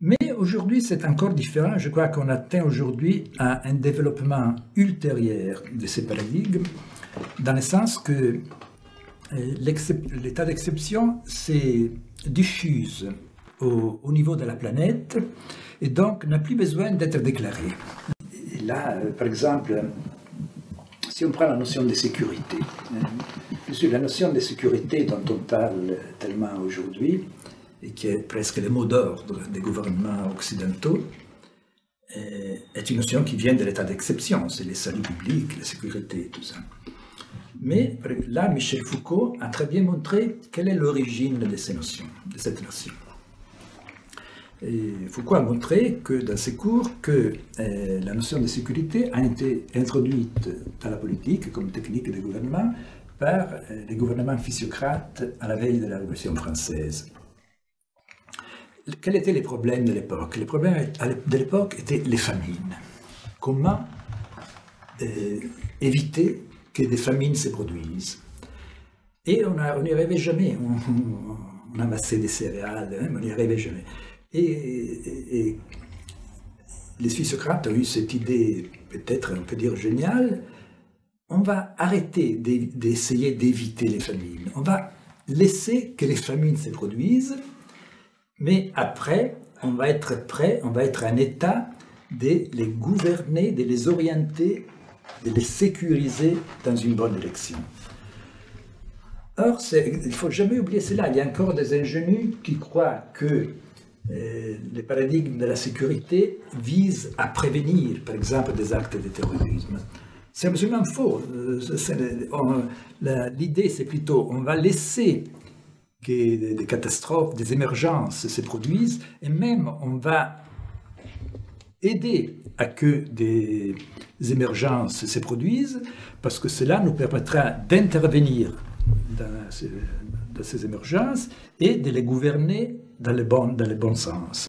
Mais aujourd'hui, c'est encore différent. Je crois qu'on atteint aujourd'hui à un développement ultérieur de ces paradigmes, dans le sens que l'état d'exception se diffuse au niveau de la planète et donc n'a plus besoin d'être déclaré. Et là, par exemple, si on prend la notion de sécurité, la notion de sécurité dont on parle tellement aujourd'hui, et qui est presque le mot d'ordre des gouvernements occidentaux, est une notion qui vient de l'état d'exception, c'est les saluts publics, la sécurité, tout ça. Mais là, Michel Foucault a très bien montré quelle est l'origine de ces notions, de cette notion. Et Foucault a montré que dans ses cours que la notion de sécurité a été introduite dans la politique comme technique de gouvernement par les gouvernements physiocrates à la veille de la Révolution française. Quels étaient les problèmes de l'époque? Les problèmes de l'époque étaient les famines. Comment éviter que des famines se produisent? Et on n'y arrivait jamais. On amassait des céréales, hein, mais on n'y arrivait jamais. Et les physiocrates ont eu cette idée, peut-être on peut dire géniale, on va arrêter d'essayer d'éviter les famines. On va laisser que les famines se produisent, mais après, on va être prêt, on va être en état de les gouverner, de les orienter, de les sécuriser dans une bonne direction. Or, il ne faut jamais oublier cela. Il y a encore des ingénus qui croient que les paradigmes de la sécurité visent à prévenir, par exemple, des actes de terrorisme. C'est absolument faux. L'idée, c'est plutôt, on va laisser que des catastrophes, des émergences se produisent, et même on va aider à que des émergences se produisent, parce que cela nous permettra d'intervenir dans ces émergences et de les gouverner dans le bon sens.